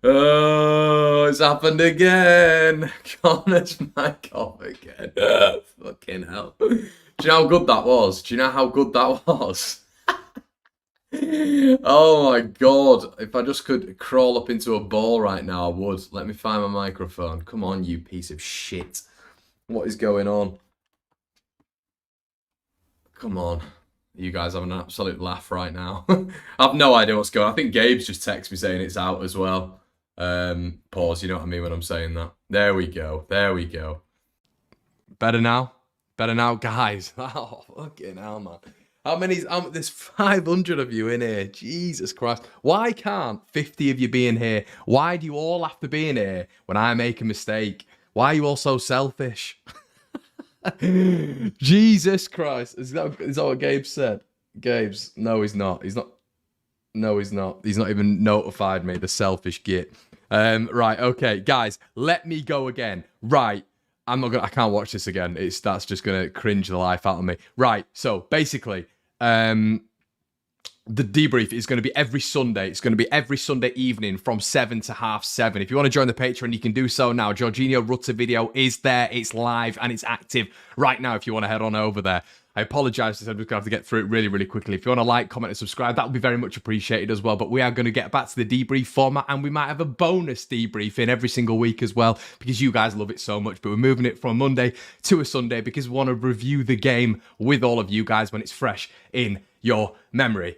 Oh, it's happened again. Connor's mic off again. Fucking hell. Do you know how good that was? Do you know how good that was? Oh my god. If I just could crawl up into a ball right now, I would. Let me find my microphone. Come on, you piece of shit. What is going on? Come on. You guys having an absolute laugh right now. I have no idea what's going on. I think Gabe's just texted me saying it's out as well. Pause, you know what I mean when I'm saying that. There we go. There we go. Better now? Better now, guys. Oh, fucking hell, man. How many? There's 500 of you in here. Jesus Christ. Why can't 50 of you be in here? Why do you all have to be in here when I make a mistake? Why are you all so selfish? Jesus Christ. Is that what Gabe said? Gabe's, no, he's not. He's not. No, he's not. He's not even notified me, the selfish git. Right, okay, guys, let me go again. Right, I can't watch this again. That's just gonna cringe the life out of me. Right, so basically, the debrief is going to be every Sunday. It's going to be every Sunday evening from 7 to 7:30. If you want to join the Patreon, you can do so now. Jorginho Rutter video is there. It's live and it's active right now if you want to head on over there. I apologise, I said we're going to have to get through it really, really quickly. If you want to like, comment and subscribe, that would be very much appreciated as well. But we are going to get back to the debrief format and we might have a bonus debrief in every single week as well because you guys love it so much. But we're moving it from Monday to a Sunday because we want to review the game with all of you guys when it's fresh in your memory.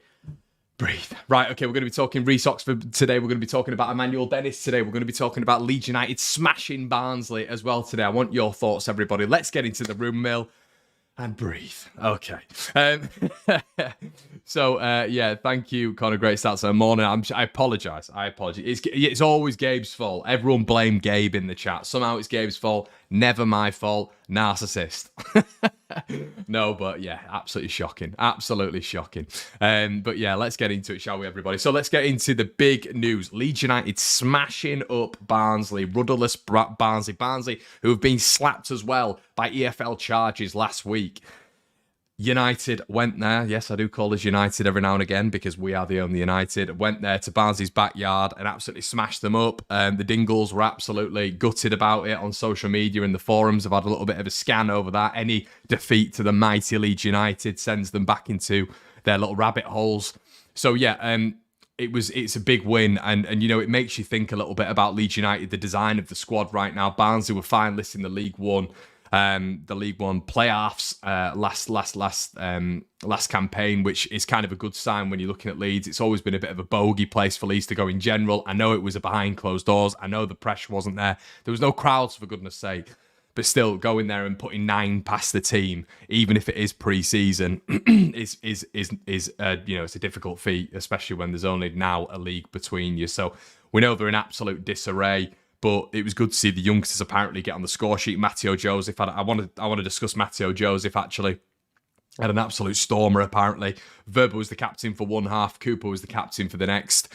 Breathe. Right, okay, we're going to be talking Reece Oxford today. We're going to be talking about Emmanuel Dennis today. We're going to be talking about Leeds United smashing Barnsley as well today. I want your thoughts, everybody. Let's get into the room mill and breathe. Okay. Yeah, thank you, Connor. Great start to the morning. I apologise. It's always Gabe's fault. Everyone blame Gabe in the chat. Somehow it's Gabe's fault. Never my fault. Narcissist. No, but yeah, absolutely shocking. Absolutely shocking. But yeah, let's get into it, shall we, everybody? So let's get into the big news. Leeds United smashing up Barnsley. Rudderless Barnsley. Barnsley, who have been slapped as well by EFL charges last week. United went there. Yes, I do call us United every now and again because we are the only United. Went there to Barnsley's backyard and absolutely smashed them up. The Dingles were absolutely gutted about it on social media and the forums. I've had a little bit of a scan over that. Any defeat to the mighty Leeds United sends them back into their little rabbit holes. So yeah, it's a big win, and you know, it makes you think a little bit about Leeds United, the design of the squad right now. Barnsley were finalists in the League One. The League One playoffs last campaign, which is kind of a good sign when you're looking at Leeds. It's always been a bit of a bogey place for Leeds to go in general. I know it was a behind closed doors. I know the pressure wasn't there. There was no crowds, for goodness sake. But still, going there and putting 9 past the team, even if it is pre-season, is you know, it's a difficult feat, especially when there's only now a league between you. So we know they're in absolute disarray. But it was good to see the youngsters apparently get on the score sheet. Matteo Joseph, I want to discuss Matteo Joseph actually. Had an absolute stormer apparently. Verba was the captain for one half. Cooper was the captain for the next.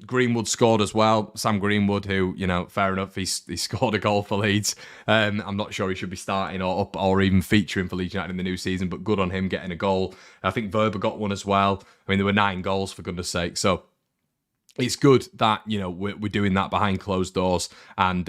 Greenwood scored as well. Sam Greenwood, who, you know, fair enough, he scored a goal for Leeds. I'm not sure he should be starting or even featuring for Leeds United in the new season, but good on him getting a goal. I think Verba got one as well. I mean, there were 9 goals for goodness sake. So it's good that, you know, we're doing that behind closed doors, and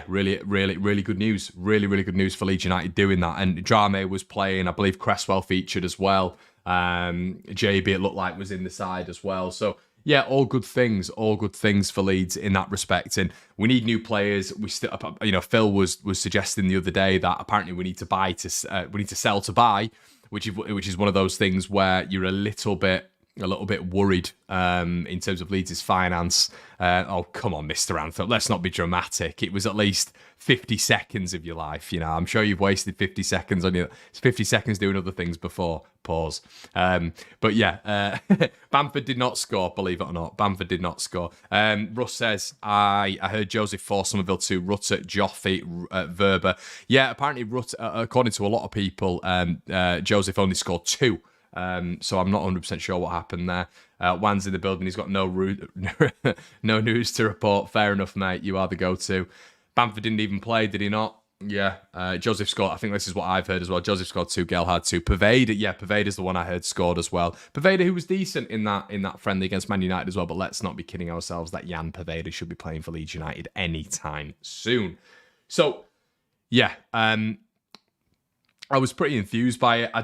really good news. Really good news for Leeds United doing that. And Drame was playing. I believe Cresswell featured as well. JB, it looked like, was in the side as well. So yeah, all good things for Leeds in that respect. And we need new players. We still, you know, Phil was suggesting the other day that apparently we need to sell to buy, which is one of those things where you're a little bit worried in terms of Leeds' finance. Oh, come on, Mr. Anthem. Let's not be dramatic. It was at least 50 seconds of your life. You know, I'm sure you've wasted 50 seconds on it's 50 seconds doing other things before. Pause. But yeah, Bamford did not score, believe it or not. Bamford did not score. Russ says, I heard Joseph 4, Somerville 2, Rutter, Joffe, Verba. Yeah, apparently Rutter, according to a lot of people, Joseph only scored 2. So I'm not 100% sure what happened there. Wan's in the building. He's got no news to report. Fair enough, mate. You are the go-to. Bamford didn't even play, did he not? Yeah, Joseph scored. I think this is what I've heard as well. Joseph scored 2, Gelhardt 2. Paveda, yeah, Paveda's the one I heard scored as well. Paveda, who was decent in that friendly against Man United as well, but let's not be kidding ourselves that Jan Paveda should be playing for Leeds United anytime soon. So, yeah, I was pretty enthused by it. I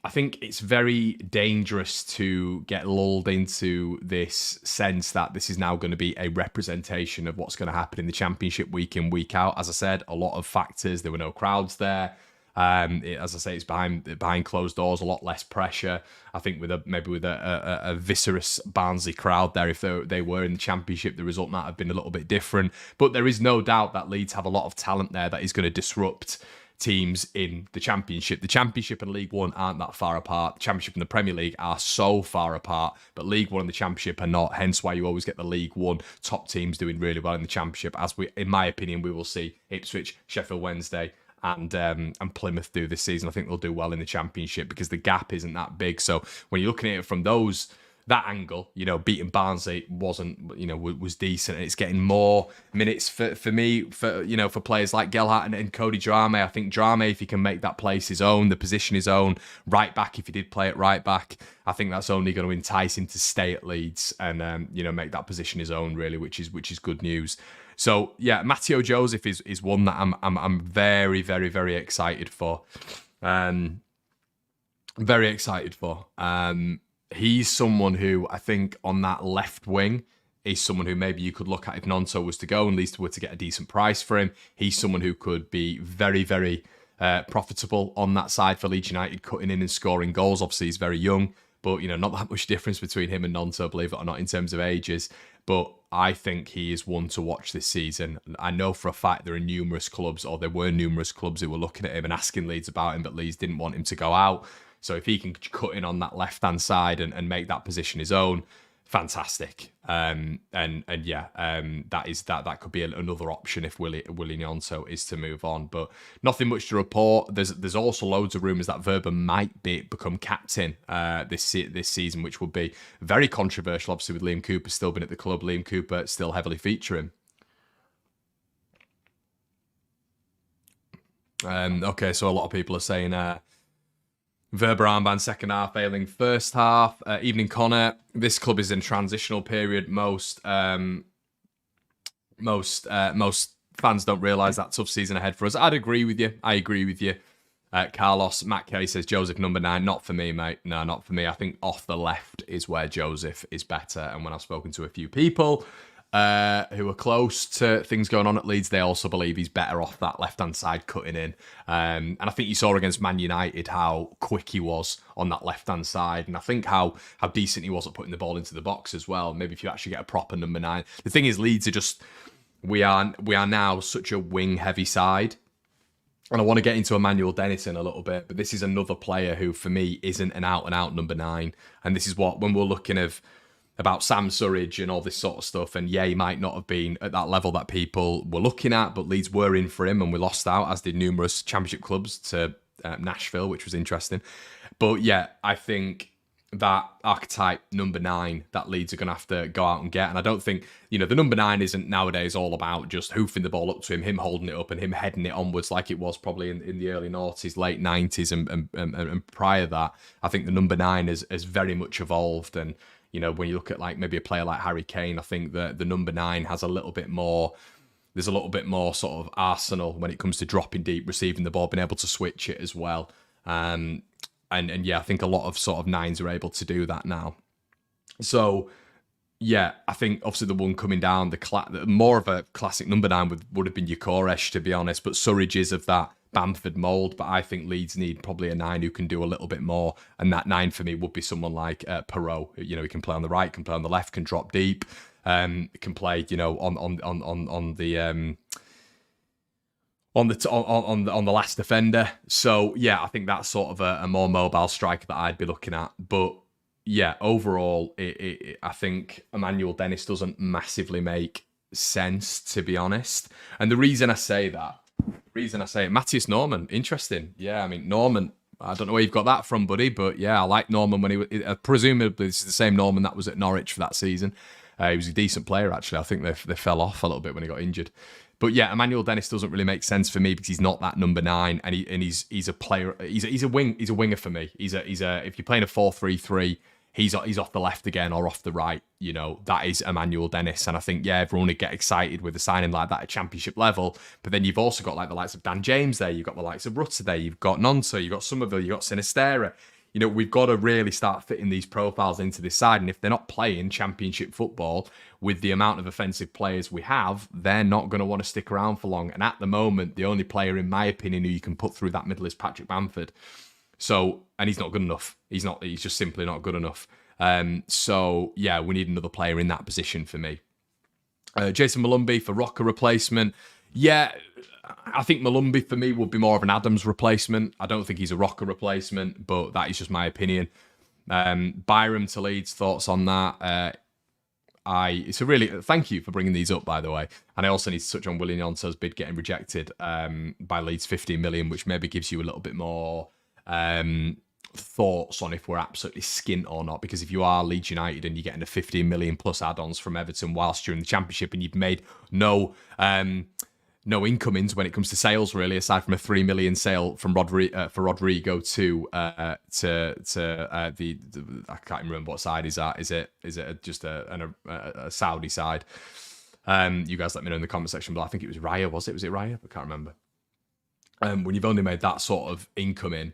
think it's very dangerous to get lulled into this sense that this is now going to be a representation of what's going to happen in the Championship week in, week out. As I said, a lot of factors. There were no crowds there. As I say, it's behind closed doors, a lot less pressure. I think with a viscerous Barnsley crowd there, if they were in the Championship, the result might have been a little bit different. But there is no doubt that Leeds have a lot of talent there that is going to disrupt teams in the Championship. The Championship and League One aren't that far apart. The Championship and the Premier League are so far apart, but League One and the Championship are not. Hence why you always get the League One top teams doing really well in the Championship. As in my opinion, we will see Ipswich, Sheffield Wednesday, and Plymouth do this season. I think they'll do well in the Championship because the gap isn't that big. So when you're looking at it from that angle, beating Barnsley was decent, and it's getting more minutes for me, for players like Gelhardt and Cody Drame. I think Drame, if he can make that place his own, the position his own, right back, if he did play at right back, I think that's only going to entice him to stay at Leeds and make that position his own, really, which is good news. So yeah, Matteo Joseph is one that I'm very, very, very excited for. Very excited for. He's someone who I think on that left wing is someone who maybe you could look at if Nonto was to go and Leeds were to get a decent price for him. He's someone who could be very, very profitable on that side for Leeds United, cutting in and scoring goals. Obviously, he's very young, but not that much difference between him and Nonto, believe it or not, in terms of ages. But I think he is one to watch this season. I know for a fact there were numerous clubs who were looking at him and asking Leeds about him, but Leeds didn't want him to go out. So if he can cut in on that left-hand side and make that position his own, fantastic. That could be another option if Willie Gnonto is to move on. But nothing much to report. There's also loads of rumours that Verba might become captain this season, which would be very controversial. Obviously, with Liam Cooper still been at the club, Liam Cooper still heavily featuring. Okay, so a lot of people are saying Verba armband second half, failing first half. Evening Connor, this club is in transitional period. Most fans don't realise that tough season ahead for us. I agree with you. Carlos, Matt Kay says Joseph number 9. Not for me, mate. No, not for me. I think off the left is where Joseph is better. And when I've spoken to a few people who are close to things going on at Leeds, they also believe he's better off that left-hand side cutting in. And I think you saw against Man United how quick he was on that left-hand side, and I think how decent he was at putting the ball into the box as well. Maybe if you actually get a proper number 9. The thing is, Leeds are just, we are now such a wing-heavy side. And I want to get into Emmanuel Dennis in a little bit, but this is another player who, for me, isn't an out-and-out number 9. And this is what, when we're looking about Sam Surridge and all this sort of stuff, and yeah, he might not have been at that level that people were looking at, but Leeds were in for him, and we lost out, as did numerous Championship clubs, to Nashville, which was interesting. But yeah, I think that archetype number 9 that Leeds are going to have to go out and get. And I don't think, the number 9 isn't nowadays all about just hoofing the ball up to him holding it up and him heading it onwards like it was probably in the early noughties, late 90s and prior to that. I think the number 9 has very much evolved. And, when you look at maybe a player like Harry Kane, I think that the number 9 has a little bit more, there's a little bit more sort of arsenal when it comes to dropping deep, receiving the ball, being able to switch it as well. And yeah, I think a lot of sort of 9s are able to do that now. So yeah, I think obviously the one coming down, more of a classic number 9 would have been Yukoresh, to be honest, but Surridge is of that Bamford mould, but I think Leeds need probably a 9 who can do a little bit more, and that 9 for me would be someone like Perot. He can play on the right, can play on the left, can drop deep, can play on the last defender. So yeah, I think that's sort of a more mobile striker that I'd be looking at. But yeah, overall, I think Emmanuel Dennis doesn't massively make sense, to be honest. And the reason I say it, Matthias Norman, interesting. Yeah, I mean, Norman, I don't know where you've got that from, buddy, but yeah, I like Norman when presumably this is the same Norman that was at Norwich for that season. He was a decent player, actually. I think they fell off a little bit when he got injured. But yeah, Emmanuel Dennis doesn't really make sense for me because he's not that number 9, and he's a player. He's a winger for me. He's a if you're playing a 4-3-3, he's off the left again or off the right. You know, that is Emmanuel Dennis, and I think everyone would get excited with a signing like that at Championship level. But then you've also got like the likes of Dan James there. You've got the likes of Rutter there. You've got Nonso. You've got Somerville. You've got Sinistera. You know, we've got to really start fitting these profiles into this side. And if they're not playing Championship football with the amount of offensive players we have, they're not going to want to stick around for long. And at the moment, the only player, in my opinion, who you can put through that middle is Patrick Bamford. So, and he's not good enough. He's just simply not good enough. So, yeah, we need another player in that position for me. Jason Malumbi for Rocker replacement. Yeah, I think Malumbi for me would be more of an Adams replacement. I don't think he's a Rocker replacement, but that is just my opinion. Byram to Leeds, thoughts on that? Thank you for bringing these up, by the way. And I also need to touch on Willian Yonto's bid getting rejected by Leeds 15 million, which maybe gives you a little bit more thoughts on if we're absolutely skint or not. Because if you are Leeds United and you're getting a 15 million plus add-ons from Everton whilst you're in the Championship and you've made no incomings when it comes to sales, really, aside from a 3 million sale from for Rodrigo to I can't even remember what side is that. Is it just a Saudi side? You guys let me know in the comment section below. I think it was Raya, was it Raya? I can't remember. When you've only made that sort of incoming,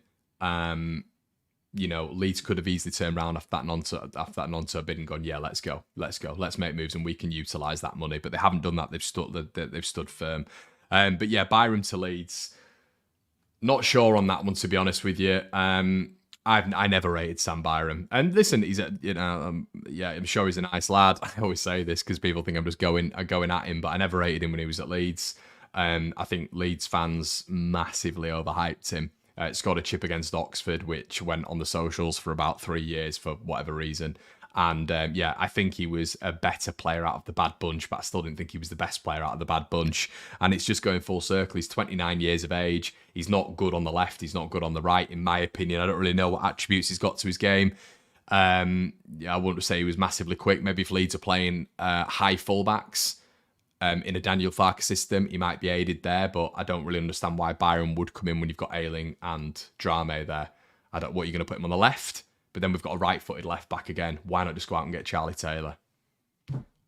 you know, Leeds could have easily turned around after that Nonto bid and gone, yeah, let's go, let's make moves and we can utilise that money. But they haven't done that. They've stood firm. But yeah, Byram to Leeds. Not sure on that one, to be honest with you. I never rated Sam Byram. And listen, he's I'm sure he's a nice lad. I always say this because people think I'm just going at him, but I never rated him when he was at Leeds. I think Leeds fans massively overhyped him. Scored a chip against Oxford, which went on the socials for about 3 years for whatever reason. And I think he was a better player out of the bad bunch, but I still didn't think he was the best player out of the bad bunch. And it's just going full circle. He's 29 years of age. He's not good on the left. He's not good on the right, in my opinion. I don't really know what attributes he's got to his game. I wouldn't say he was massively quick. Maybe if Leeds are playing high fullbacks, in a Daniel Farke system, he might be aided there, but I don't really understand why Byron would come in when you've got Ayling and Drame there. What are you going to put him on the left? But then we've got a right-footed left back again. Why not just go out and get Charlie Taylor?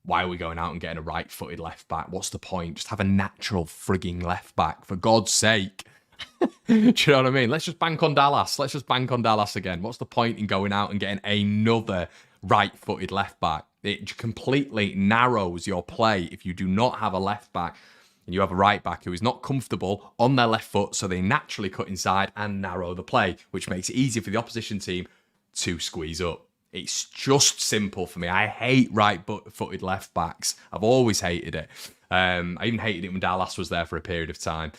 Why are we going out and getting a right-footed left back? What's the point? Just have a natural frigging left back, for God's sake. Do you know what I mean? Let's just bank on Dallas. Let's just bank on Dallas again. What's the point in going out and getting another right-footed left back? It completely narrows your play if you do not have a left back and you have a right back who is not comfortable on their left foot, so they naturally cut inside and narrow the play, which makes it easier for the opposition team to squeeze up. It's just simple for me. I hate right-footed left backs. I've always hated it. I even hated it when Dallas was there for a period of time.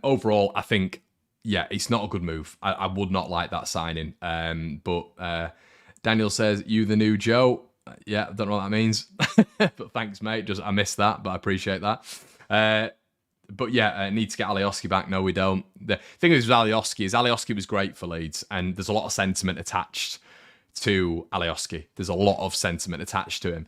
Overall, I think, it's not a good move. I would not like that signing. But Daniel says, you the new Joe. Yeah, I don't know what that means. But thanks, mate. I missed that, but I appreciate that. Need to get Alioski back. No, we don't. The thing is with Alioski was great for Leeds, and there's a lot of sentiment attached to Alioski. There's a lot of sentiment attached to him.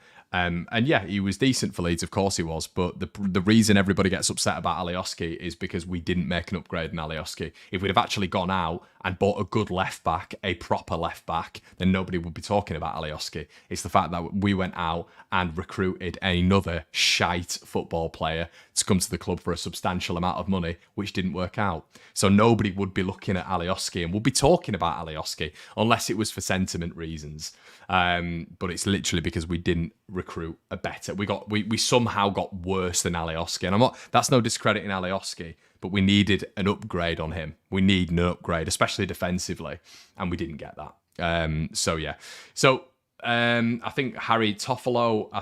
He was decent for Leeds, of course he was, but the reason everybody gets upset about Alioski is because we didn't make an upgrade in Alioski. If we'd have actually gone out and bought a good left back, a proper left back, then nobody would be talking about Alioski. It's the fact that we went out and recruited another shite football player to come to the club for a substantial amount of money, which didn't work out. So nobody would be looking at Alioski and would be talking about Alioski unless it was for sentiment reasons. But it's literally because we didn't recruit a better. We somehow got worse than Alioski, and that's no discredit in Alioski, but we needed an upgrade on him. We need an upgrade, especially defensively, and we didn't get that. I think Harry Toffolo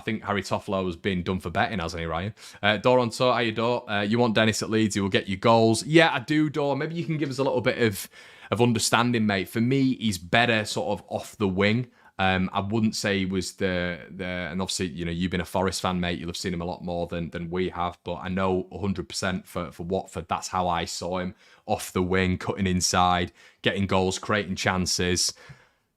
has been done for betting, hasn't he, Ryan? Doronto, how you do? You want Dennis at Leeds? He will get you goals. Yeah, I do, Dor. Maybe you can give us a little bit of understanding, mate. For me, he's better sort of off the wing. I wouldn't say he was and obviously, you've been a Forest fan, mate. You'll have seen him a lot more than we have, but I know 100% for Watford, that's how I saw him, off the wing, cutting inside, getting goals, creating chances.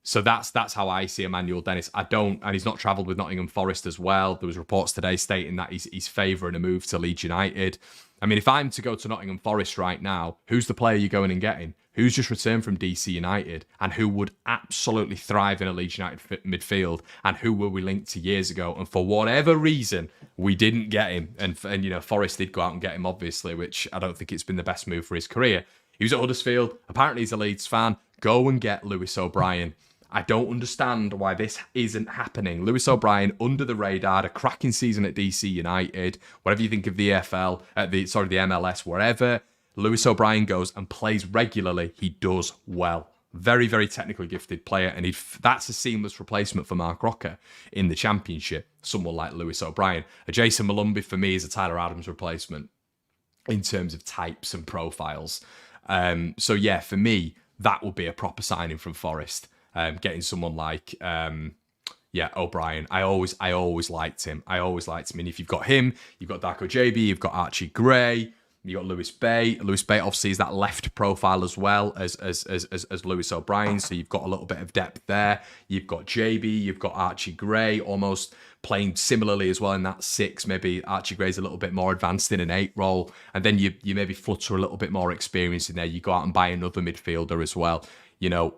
So that's how I see Emmanuel Dennis. I don't, and he's not travelled with Nottingham Forest as well. There was reports today stating that he's favouring a move to Leeds United. I mean, if I'm to go to Nottingham Forest right now, who's the player you're going and getting? Who's just returned from DC United and who would absolutely thrive in a Leeds United midfield, and who were we linked to years ago? And for whatever reason, we didn't get him. And you know, Forest did go out and get him, obviously, which I don't think it's been the best move for his career. He was at Huddersfield. Apparently, he's a Leeds fan. Go and get Lewis O'Brien. I don't understand why this isn't happening. Lewis O'Brien, under the radar, had a cracking season at DC United. Whatever you think of the the MLS, wherever Lewis O'Brien goes and plays regularly, he does well. Very, very technically gifted player, and that's a seamless replacement for Mark Rocker in the Championship. Someone like Lewis O'Brien. A Jason Malumbi, for me, is a Tyler Adams replacement in terms of types and profiles. So yeah, for me, that would be a proper signing from Forest. Getting someone like O'Brien. I always liked him. And if you've got him, you've got Darko JB, you've got Archie Gray, you've got Lewis Bay. Lewis Bay obviously is that left profile as well as Lewis O'Brien, so you've got a little bit of depth there. You've got JB, you've got Archie Gray, almost playing similarly as well in that 6. Maybe Archie Gray's a little bit more advanced in an 8 role, and then you maybe flutter a little bit more experience in there. You go out and buy another midfielder as well. You know,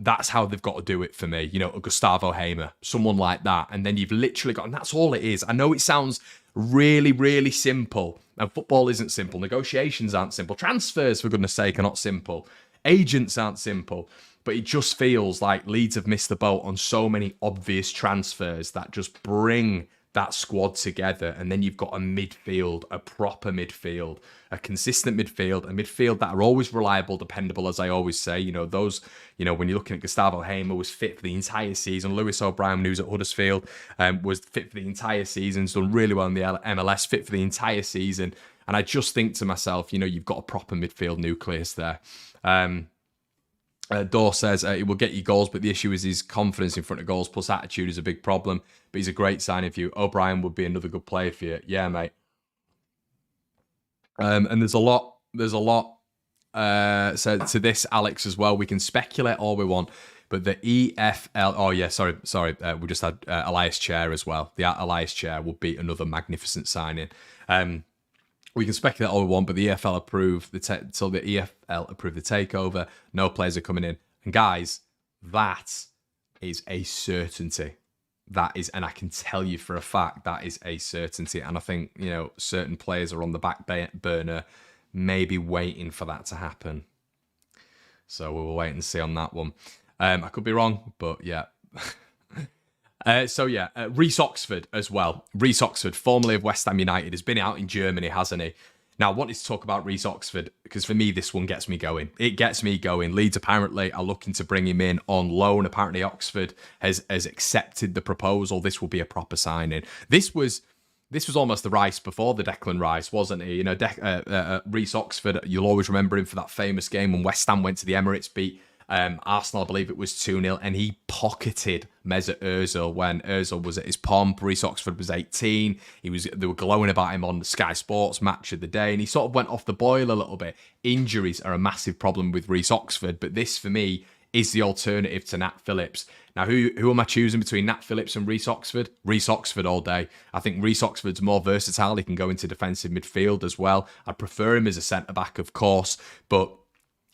that's how they've got to do it for me. You know, a Gustavo Hamer, someone like that. And then you've literally got, and that's all it is. I know it sounds really, really simple. And football isn't simple. Negotiations aren't simple. Transfers, for goodness sake, are not simple. Agents aren't simple. But it just feels like Leeds have missed the boat on so many obvious transfers that just bring that squad together. And then you've got a midfield, a proper midfield, a consistent midfield, a midfield that are always reliable, dependable, as I always say. You know, those, you know, when you're looking at Gustavo Hamer was fit for the entire season. Lewis O'Brien, who's at Huddersfield, was fit for the entire season. He's done really well in the MLS, fit for the entire season. And I just think to myself, you know, you've got a proper midfield nucleus there. Dor says he will get you goals, but the issue is his confidence in front of goals plus attitude is a big problem. But he's a great signing for you. O'Brien would be another good player for you. Yeah, mate. And there's a lot so to this, Alex, as well. We can speculate all we want, but the EFL. Oh yeah, sorry. We just had Elias Chair as well. The Elias Chair would be another magnificent signing. We can speculate all we want, but the EFL approved the takeover. No players are coming in, and guys, that is a certainty. That is, and I can tell you for a fact that is a certainty. And I think, you know, certain players are on the back burner, maybe waiting for that to happen. So we will wait and see on that one. I could be wrong, but yeah. Reece Oxford as well. Reece Oxford, formerly of West Ham United, has been out in Germany, hasn't he? Now, I wanted to talk about Reece Oxford because for me, this one gets me going. It gets me going. Leeds apparently are looking to bring him in on loan. Apparently, Oxford has accepted the proposal. This will be a proper signing. This was almost the Rice before the Declan Rice, wasn't he? You know, Reece Oxford, you'll always remember him for that famous game when West Ham went to the Emirates, beat Arsenal, I believe it was 2-0, and he pocketed Mesut Ozil when Ozil was at his pomp. Reece Oxford was 18. They were glowing about him on the Sky Sports Match of the Day, and he sort of went off the boil a little bit. Injuries are a massive problem with Reece Oxford, but this, for me, is the alternative to Nat Phillips. Now, who am I choosing between Nat Phillips and Reece Oxford? Reece Oxford all day. I think Reece Oxford's more versatile. He can go into defensive midfield as well. I prefer him as a centre-back, of course, but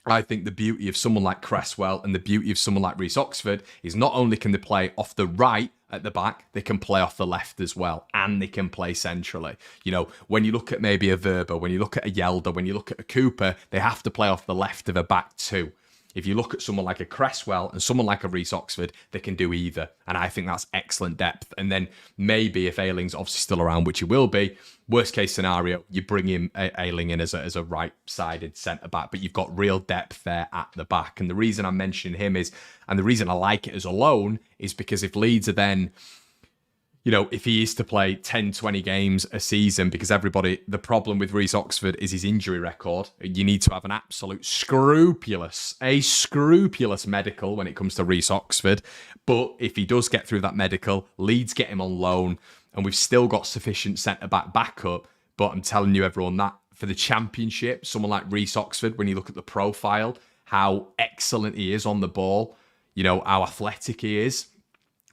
I think the beauty of someone like Cresswell and the beauty of someone like Reece Oxford is not only can they play off the right at the back, they can play off the left as well, and they can play centrally. You know, when you look at maybe a Verba, when you look at a Yelda, when you look at a Cooper, they have to play off the left of a back too. If you look at someone like a Cresswell and someone like a Reece Oxford, they can do either. And I think that's excellent depth. And then maybe if Ayling's obviously still around, which he will be, worst case scenario, you bring him Ayling in as a right-sided centre-back, but you've got real depth there at the back. And the reason I'm mentioning him is, and the reason I like it as a loan, is because if Leeds are then, you know, if he is to play 10, 20 games a season, because the problem with Reece Oxford is his injury record. You need to have an absolute scrupulous medical when it comes to Reece Oxford. But if he does get through that medical, Leeds get him on loan, and we've still got sufficient centre-back backup. But I'm telling you, everyone, that for the Championship, someone like Reece Oxford, when you look at the profile, how excellent he is on the ball, how athletic he is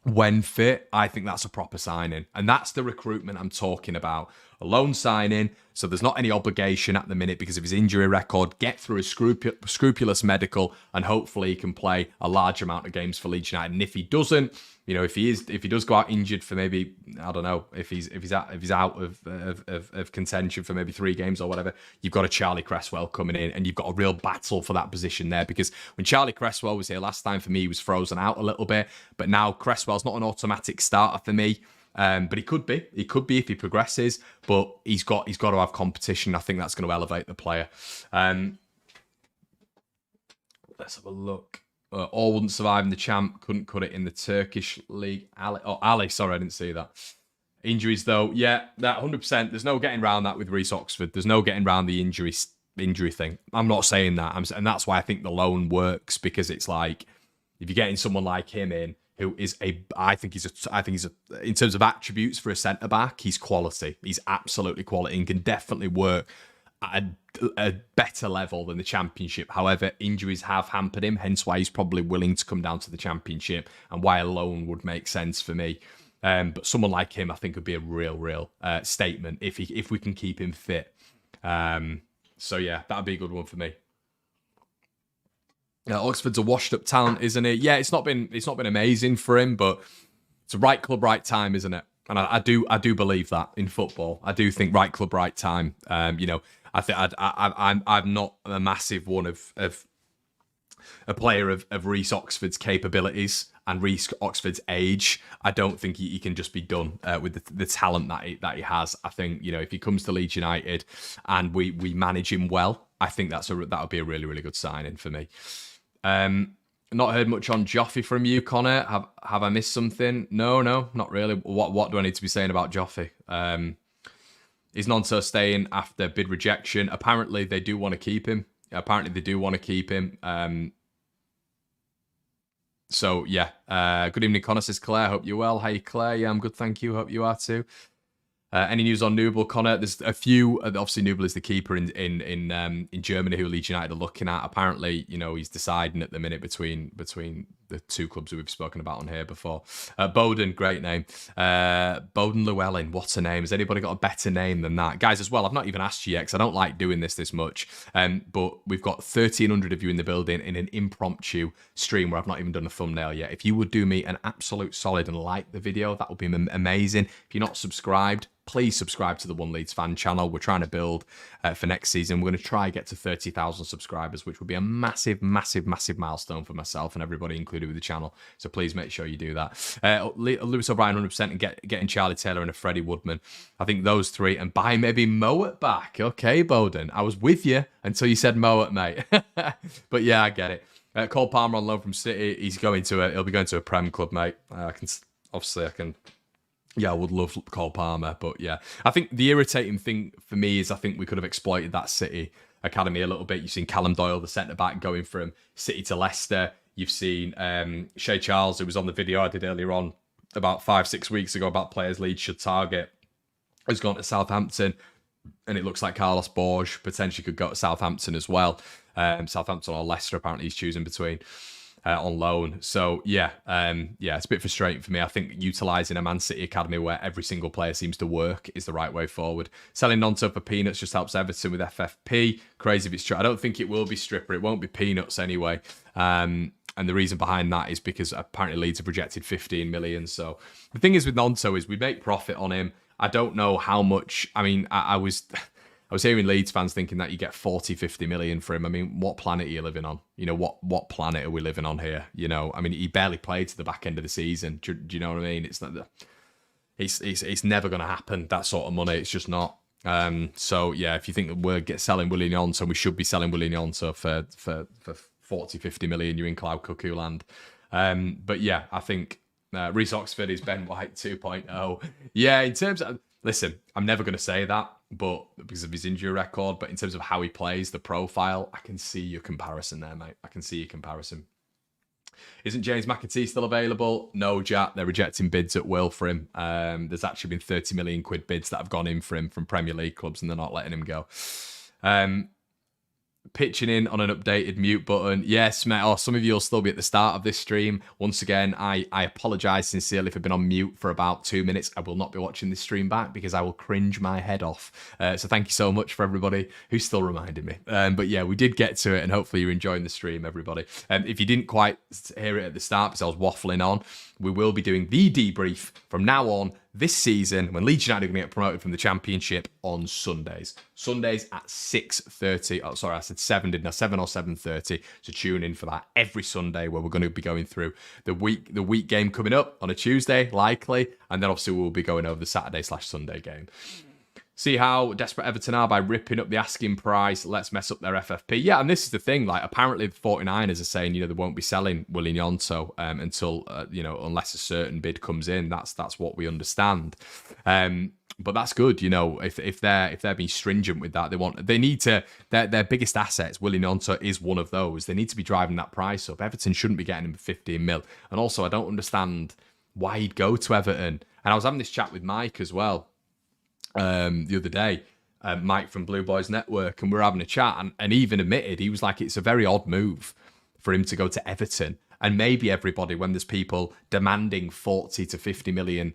when fit, I think that's a proper signing. And that's the recruitment I'm talking about. A loan signing, so there's not any obligation at the minute because of his injury record. Get through a scrupulous medical, and hopefully he can play a large amount of games for Leeds United. And if he doesn't, if he does go out injured for maybe, I don't know, if he's out of contention for maybe 3 games or whatever, you've got a Charlie Cresswell coming in, and you've got a real battle for that position there. Because when Charlie Cresswell was here last time, for me, he was frozen out a little bit. But now Cresswell's not an automatic starter for me. But he could be. He could be if he progresses. But he's got to have competition. I think that's going to elevate the player. Let's have a look. All wouldn't survive in the champ. Couldn't cut it in the Turkish league. Ali. Sorry, I didn't see that. Injuries though, yeah, that 100%. There's no getting around that with Reece Oxford. There's no getting around the injury thing. I'm not saying that. And that's why I think the loan works, because it's like if you're getting someone like him in, who is I think he's in terms of attributes for a centre back, he's quality. He's absolutely quality and can definitely work at a better level than the Championship. However, injuries have hampered him, hence why he's probably willing to come down to the Championship, and why a loan would make sense for me. But someone like him, I think, would be a real statement if we can keep him fit. So yeah, that'd be a good one for me. Oxford's a washed-up talent, isn't he? Yeah, it's not been amazing for him, but it's a right club, right time, isn't it? And I do believe that in football. I do think right club, right time. I think I'm not a massive one of a player of Reece Oxford's capabilities and Reece Oxford's age. I don't think he can just be done with the talent that he has. I think if he comes to Leeds United and we manage him well, I think that would be a really good signing for me. Not heard much on Joffy from you, Connor. Have I missed something? No, not really. What do I need to be saying about Joffy? Is Nonso staying after bid rejection? Apparently, they do want to keep him. So, yeah. Good evening, Connor, says Claire. Hope you're well. Hi, Claire. Yeah, I'm good, thank you. Hope you are too. Any news on Nubel, Connor? There's a few. Obviously, Nubel is the keeper in Germany who Leeds United are looking at. Apparently, he's deciding at the minute between the 2 clubs that we've spoken about on here before. Bowden, great name. Bowden Llewellyn, what a name. Has anybody got a better name than that? Guys, as well, I've not even asked you yet because I don't like doing this much. But we've got 1,300 of you in the building in an impromptu stream where I've not even done a thumbnail yet. If you would do me an absolute solid and like the video, that would be amazing. If you're not subscribed, please subscribe to the One Leeds Fan Channel. We're trying to build for next season. We're going to try and get to 30,000 subscribers, which would be a massive milestone for myself and everybody included with the channel. So please make sure you do that. Lewis O'Brien 100% and getting Charlie Taylor and a Freddie Woodman. I think those 3, and buy maybe Mowat back. Okay, Bowden. I was with you until you said Mowat, mate. But yeah, I get it. Cole Palmer on loan from City. He'll be going to a Prem club, mate. I can. Yeah, I would love Cole Palmer, but yeah. I think the irritating thing for me is I think we could have exploited that City academy a little bit. You've seen Callum Doyle, the centre-back, going from City to Leicester. You've seen Shay Charles, who was on the video I did earlier on about 5-6 weeks ago about players Leeds should target, has gone to Southampton. And it looks like Carlos Borges potentially could go to Southampton as well. Southampton or Leicester, apparently he's choosing between. On loan. So yeah, it's a bit frustrating for me. I think utilising a Man City academy where every single player seems to work is the right way forward. Selling Nonso for peanuts just helps Everton with FFP. Crazy if it's true. I don't think it will be stripper. It won't be peanuts anyway. And the reason behind that is because apparently Leeds have projected 15 million. So the thing is with Nonso is we make profit on him. I don't know how much. I mean, I was hearing Leeds fans thinking that you get 40, 50 million for him. I mean, what planet are you living on? What planet are we living on here? I mean, he barely played to the back end of the season. Do you know what I mean? It's not it's never going to happen, that sort of money. It's just not. So, yeah, if you think that we're selling Willian Jonson, we should be selling Willian Jonson for 40, 50 million, you're in Cloud Cuckoo land. But, yeah, I think Reece Oxford is Ben White 2.0. Yeah, in terms of... Listen, I'm never going to say that, but because of his injury record, but in terms of how he plays, the profile, I can see your comparison there, mate. I can see your comparison. Isn't James McAtee still available? No, Jack. They're rejecting bids at will for him. There's actually been 30 million quid bids that have gone in for him from Premier League clubs, and they're not letting him go. pitching in on an updated mute button. Yes, mate. Oh, some of you will still be at the start of this stream. Once again, I apologise sincerely for being on mute for about 2 minutes. I will not be watching this stream back because I will cringe my head off. So thank you so much for everybody who's still reminding me. But yeah, we did get to it, and hopefully you're enjoying the stream, everybody. If you didn't quite hear it at the start because I was waffling on, we will be doing the debrief from now on this season when Leeds United are going to get promoted from the Championship on Sundays. Sundays at 6:30. Oh, sorry, I said 7, didn't I? 7 or 7:30. So tune in for that every Sunday where we're going to be going through the week game coming up on a Tuesday, likely. And then obviously we'll be going over the Saturday/Sunday game. See how desperate Everton are by ripping up the asking price. Let's mess up their FFP. Yeah, and this is the thing. Like, apparently the 49ers are saying, they won't be selling Willian Yonto until, unless a certain bid comes in. That's what we understand. But that's good, if they're being stringent with that, they need to, their biggest assets, Willian Yonto is one of those. They need to be driving that price up. Everton shouldn't be getting him for 15 mil. And also, I don't understand why he'd go to Everton. And I was having this chat with Mike as well. The other day, Mike from Blue Boys Network, and we were having a chat, and even admitted, he was like, it's a very odd move for him to go to Everton. And maybe everybody, when there's people demanding 40 to 50 million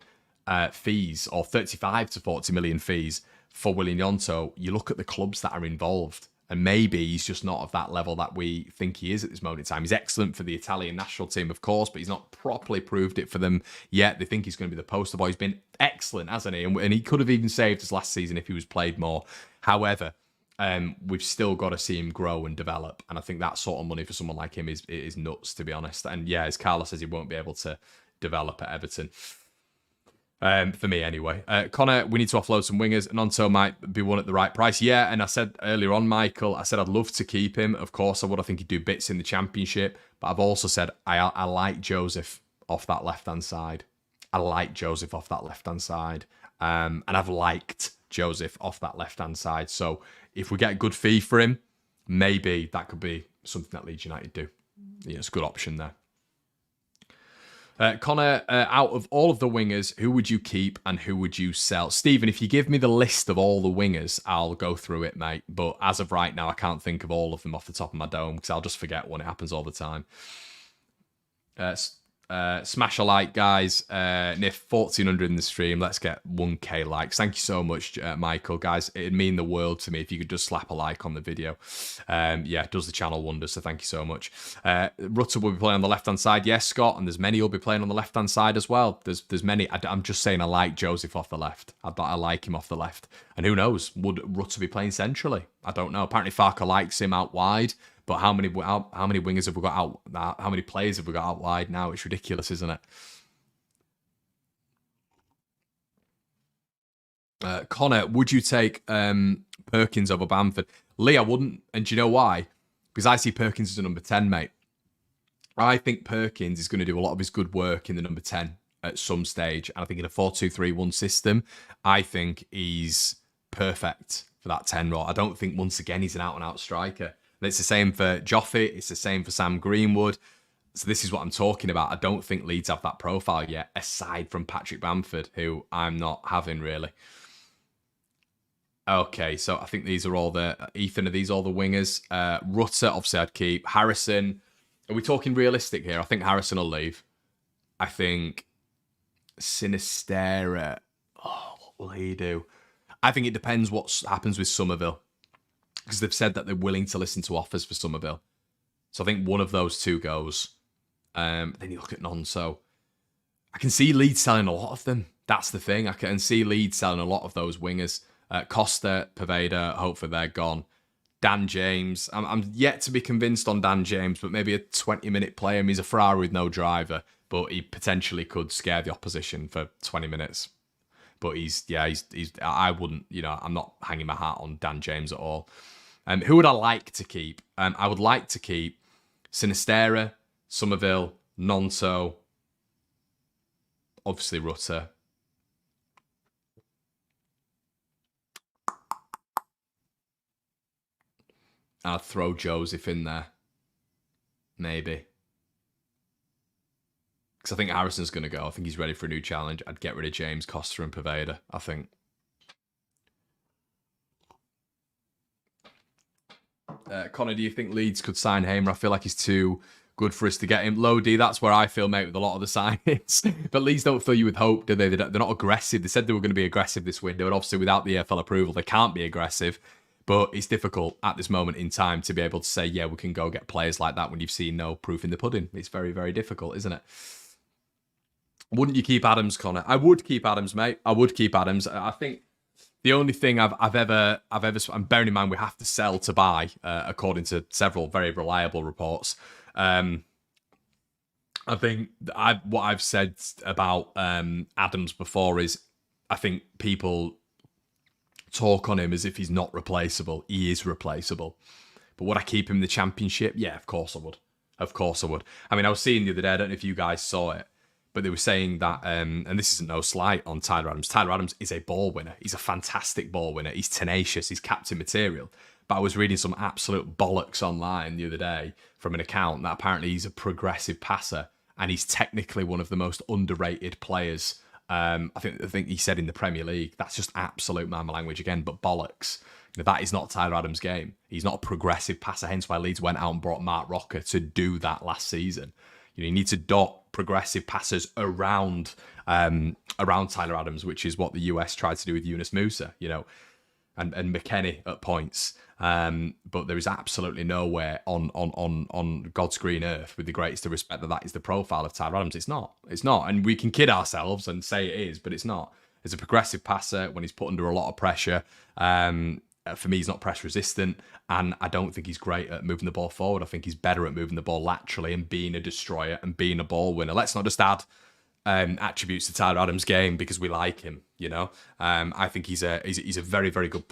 fees, or 35 to 40 million fees for Willian Yonto, you look at the clubs that are involved, and maybe he's just not of that level that we think he is at this moment in time. He's excellent for the Italian national team, of course, but he's not properly proved it for them yet. They think he's going to be the poster boy. He's been excellent, hasn't he? And he could have even saved us last season if he was played more. However, we've still got to see him grow and develop. And I think that sort of money for someone like him is nuts, to be honest. And yeah, as Carlos says, he won't be able to develop at Everton. For me, anyway. Connor, we need to offload some wingers. Nonto might be one at the right price. Yeah, and I said earlier on, Michael, I said I'd love to keep him. Of course, I would. I think he'd do bits in the Championship. But I've also said I like Joseph off that left-hand side. And I've liked Joseph off that left-hand side. So if we get a good fee for him, maybe that could be something that Leeds United do. Yeah, it's a good option there. Connor, out of all of the wingers, who would you keep and who would you sell? Stephen, if you give me the list of all the wingers, I'll go through it, mate. But as of right now, I can't think of all of them off the top of my dome because I'll just forget one. It happens all the time. Smash a like, guys. Near 1,400 in the stream. Let's get 1k likes. Thank you so much, Michael. Guys, it'd mean the world to me if you could just slap a like on the video. Yeah, it does the channel wonders, so thank you so much. Rutter will be playing on the left-hand side. Yes, Scott, and there's many who'll be playing on the left-hand side as well. There's many. I'm just saying I like Joseph off the left. I like him off the left. And who knows, would Rutter be playing centrally? I don't know. Apparently Farker likes him out wide. But how many wingers have we got out? How many players have we got out wide now? It's ridiculous, isn't it? Connor, would you take Perkins over Bamford? Lee, I wouldn't. And do you know why? Because I see Perkins as a number 10, mate. I think Perkins is going to do a lot of his good work in the number 10 at some stage. And I think in a 4-2-3-1 system, I think he's perfect for that 10 role. I don't think, once again, he's an out-and-out striker. And it's the same for Joffe. It's the same for Sam Greenwood. So this is what I'm talking about. I don't think Leeds have that profile yet, aside from Patrick Bamford, who I'm not having, really. Okay, so I think these are all the... Ethan, are these all the wingers? Rutter, obviously, I'd keep. Harrison, are we talking realistic here? I think Harrison will leave. I think Sinistera... Oh, what will he do? I think it depends what happens with Somerville. Because they've said that they're willing to listen to offers for Somerville. So I think one of those two goes. Then you look at Nonso. I can see Leeds selling a lot of them. That's the thing. I can see Leeds selling a lot of those wingers. Costa, Poveda, hopefully they're gone. Dan James. I'm yet to be convinced on Dan James, but maybe a 20-minute player. He's a Ferrari with no driver, but he potentially could scare the opposition for 20 minutes. But I wouldn't, I'm not hanging my hat on Dan James at all. Who would I like to keep? I would like to keep Sinistera, Somerville, Nonso, obviously Rutter. I'd throw Joseph in there. Maybe. Because I think Harrison's going to go. I think he's ready for a new challenge. I'd get rid of James, Costa and Poveda, I think. Connor, do you think Leeds could sign Hamer? I feel like he's too good for us to get him. Lodi, that's where I feel, mate, with a lot of the signings. But Leeds don't fill you with hope, do they? They're not aggressive. They said they were going to be aggressive this window, and obviously without the EFL approval, they can't be aggressive. But it's difficult at this moment in time to be able to say, yeah, we can go get players like that when you've seen no proof in the pudding. It's very, very difficult, isn't it? Wouldn't you keep Adams, Connor? I would keep Adams, mate. I would keep Adams. I think the only thing I've ever, and bearing in mind we have to sell to buy, according to several very reliable reports. I think what I've said about Adams before is, I think people talk on him as if he's not replaceable. He is replaceable. But would I keep him in the Championship? Yeah, of course I would. Of course I would. I mean, I was seeing the other day, I don't know if you guys saw it, but they were saying that, and this isn't no slight on Tyler Adams. Tyler Adams is a ball winner. He's a fantastic ball winner. He's tenacious. He's captain material. But I was reading some absolute bollocks online the other day from an account that apparently he's a progressive passer and he's technically one of the most underrated players. I think he said in the Premier League. That's just absolute mama language again, but bollocks. That is not Tyler Adams' game. He's not a progressive passer, hence why Leeds went out and brought Mark Rocker to do that last season. You need to dot progressive passers around Tyler Adams, which is what the US tried to do with Yunus Musa, and McKennie at points. But there is absolutely nowhere on God's green earth, with the greatest of respect, that is the profile of Tyler Adams. It's not. And we can kid ourselves and say it is, but it's not. As a progressive passer, when he's put under a lot of pressure, for me, he's not press resistant, and I don't think he's great at moving the ball forward. I think he's better at moving the ball laterally and being a destroyer and being a ball winner. Let's not just add attributes to Tyler Adams' game because we like him. I think he's a very, very good.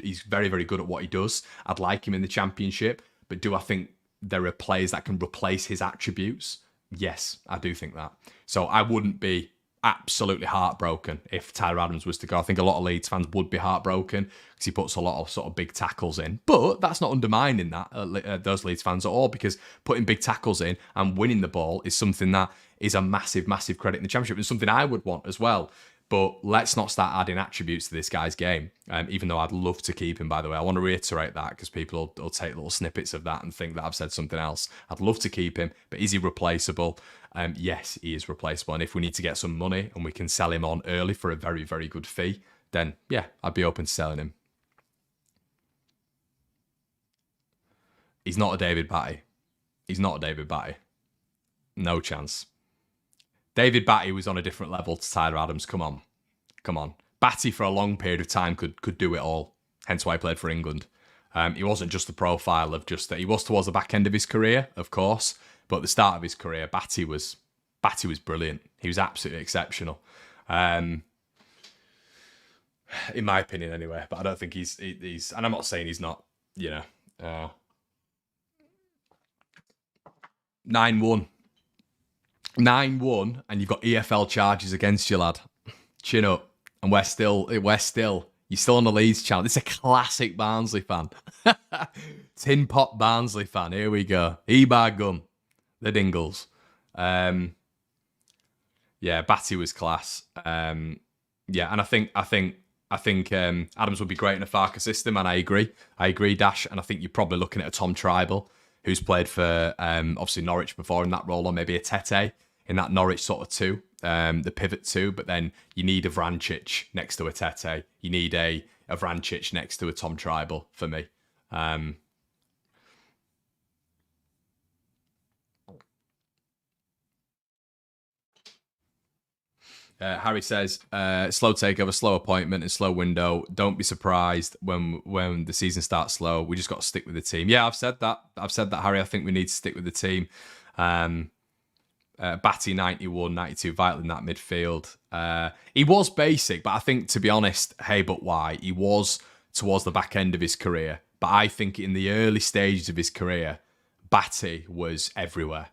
He's very, very good at what he does. I'd like him in the Championship, but do I think there are players that can replace his attributes? Yes, I do think that. So I wouldn't be absolutely heartbroken if Tyler Adams was to go. I think a lot of Leeds fans would be heartbroken because he puts a lot of sort of big tackles in. But that's not undermining that those Leeds fans at all, because putting big tackles in and winning the ball is something that is a massive, massive credit in the Championship and something I would want as well. But let's not start adding attributes to this guy's game, even though I'd love to keep him, by the way. I want to reiterate that because people will take little snippets of that and think that I've said something else. I'd love to keep him, but is he replaceable? Yes, he is replaceable. And if we need to get some money and we can sell him on early for a very, very good fee, then yeah, I'd be open to selling him. He's not a David Batty. He's not a David Batty. No chance. David Batty was on a different level to Tyler Adams. Come on. Batty for a long period of time could do it all. Hence why he played for England. He wasn't just the profile of just that. He was towards the back end of his career, of course, but at the start of his career, Batty was brilliant. He was absolutely exceptional, in my opinion, anyway. But I don't think he's. And I'm not saying he's not. 9-1. 9-1, and you've got EFL charges against you, lad. Chin up. And we're still. You're still on the Leeds channel. This is a classic Barnsley fan. Tin pot Barnsley fan. Here we go. Ebar Gum. The Dingles. Yeah, Batty was class. And I think Adams would be great in a Farker system, and I agree, Dash. And I think you're probably looking at a Tom Tribal, who's played for obviously Norwich before in that role, or maybe a Tete in that Norwich sort of two, the pivot two. But then you need a Vrancic next to a Tete. You need a Vrancic next to a Tom Tribal for me. Harry says, slow takeover, slow appointment, and slow window. Don't be surprised when the season starts slow. We just got to stick with the team. Yeah, I've said that, Harry. I think we need to stick with the team. Batty 91, 92, vital in that midfield. He was basic, but I think, to be honest, hey, but why? He was towards the back end of his career. But I think in the early stages of his career, Batty was everywhere.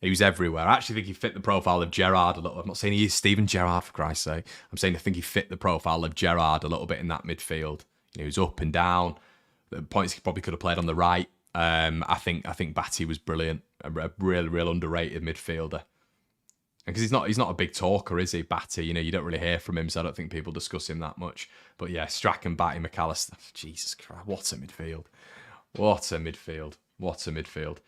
He was everywhere. I actually think he fit the profile of Gerrard a little. I'm not saying he is Steven Gerrard, for Christ's sake. I'm saying I think he fit the profile of Gerrard a little bit in that midfield. He was up and down. The points he probably could have played on the right. I think Batty was brilliant. A real underrated midfielder. Because he's not a big talker, is he, Batty? You don't really hear from him, so I don't think people discuss him that much. But yeah, Strachan, Batty, McAllister. Jesus Christ, what a midfield. What a midfield. What a midfield.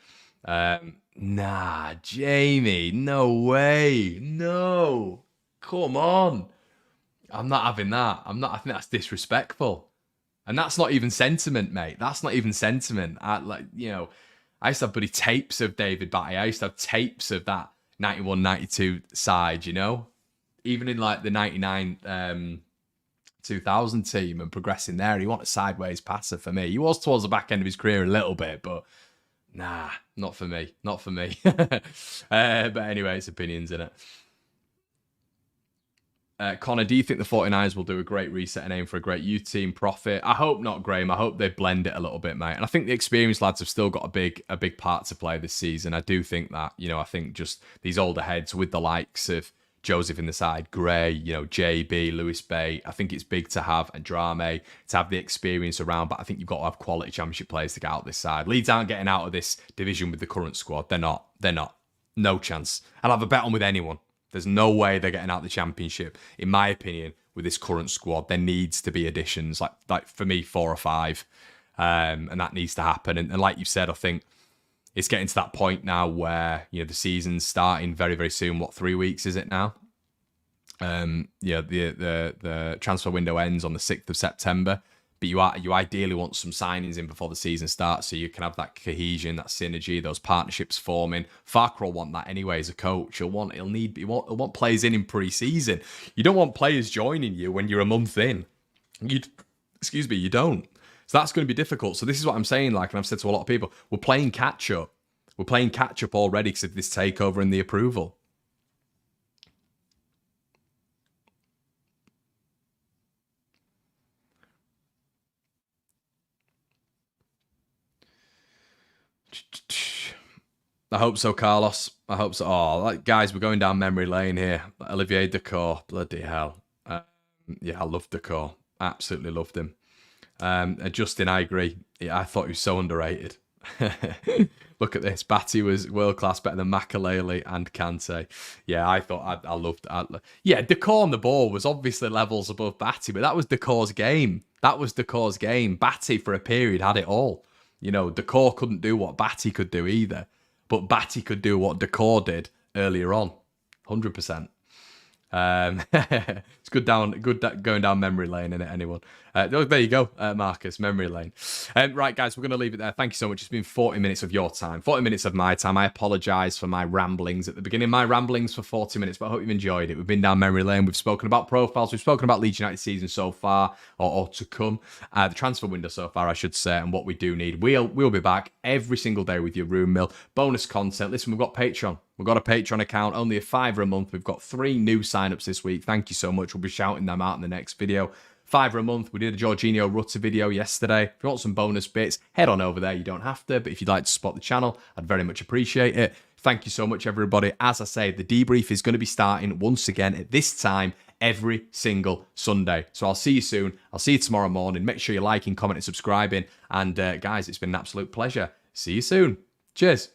Nah, Jamie, no way. No. Come on. I'm not having that. I think that's disrespectful. And that's not even sentiment, mate. That's not even sentiment. I used to have bloody tapes of David Batty. I used to have tapes of that 91-92 side, Even in like the 99 2000 team and progressing there, he wasn't a sideways passer for me. He was towards the back end of his career a little bit, but nah, not for me. Not for me. But anyway, it's opinions, innit? Connor, do you think the 49ers will do a great reset and aim for a great youth team profit? I hope not, Graham. I hope they blend it a little bit, mate. And I think the experienced lads have still got a big part to play this season. I do think that, I think just these older heads with the likes of Joseph in the side, Gray, JB, Lewis Bay. I think it's big to have, and Drame, to have the experience around, but I think you've got to have quality championship players to get out this side. Leeds aren't getting out of this division with the current squad. They're not. No chance. I'll have a bet on with anyone. There's no way they're getting out the championship. In my opinion, with this current squad, there needs to be additions, like for me, 4 or 5. And that needs to happen. And like you said, I think it's getting to that point now where, the season's starting very, very soon. What, 3 weeks is it now? The transfer window ends on the 6th of September. But you ideally want some signings in before the season starts, so you can have that cohesion, that synergy, those partnerships forming. Farker will want that anyway as a coach. He'll want players in pre-season. You don't want players joining you when you're a month in. You don't. So that's going to be difficult. So this is what I'm saying, and I've said to a lot of people, we're playing catch up. We're playing catch up already because of this takeover and the approval. I hope so, Carlos. I hope so. Oh, guys, we're going down memory lane here. Olivier Dacour, bloody hell. Yeah, I loved Dacour. Absolutely loved him. Justin, I agree. Yeah, I thought he was so underrated. Look at this. Batty was world class, better than Makalele and Kante. Yeah, I thought I loved. Yeah, Dacour on the ball was obviously levels above Batty, but that was Dacour's game. Batty for a period had it all. Dacour couldn't do what Batty could do either. But Batty could do what Dacour did earlier on, 100%. It's good going down memory lane, isn't it, anyone? There you go, Marcus, memory lane. Right, guys, we're going to leave it there. Thank you so much. It's been 40 minutes of your time, 40 minutes of my time. I apologise for my ramblings at the beginning. My ramblings for 40 minutes, but I hope you've enjoyed it. We've been down memory lane. We've spoken about profiles. We've spoken about Leeds United season so far, or to come. The transfer window so far, I should say, and what we do need. We'll be back every single day with your room mill. Bonus content. Listen, we've got Patreon. We've got a Patreon account, only a £5 a month. We've got 3 new signups this week. Thank you so much. We'll be shouting them out in the next video. £5 a month. We did a Jorginho Rutter video yesterday. If you want some bonus bits, head on over there. You don't have to, but if you'd like to support the channel, I'd very much appreciate it. Thank you so much, everybody. As I say, the debrief is going to be starting once again at this time every single Sunday. So I'll see you soon. I'll see you tomorrow morning. Make sure you're liking, commenting, subscribing. And guys, it's been an absolute pleasure. See you soon. Cheers.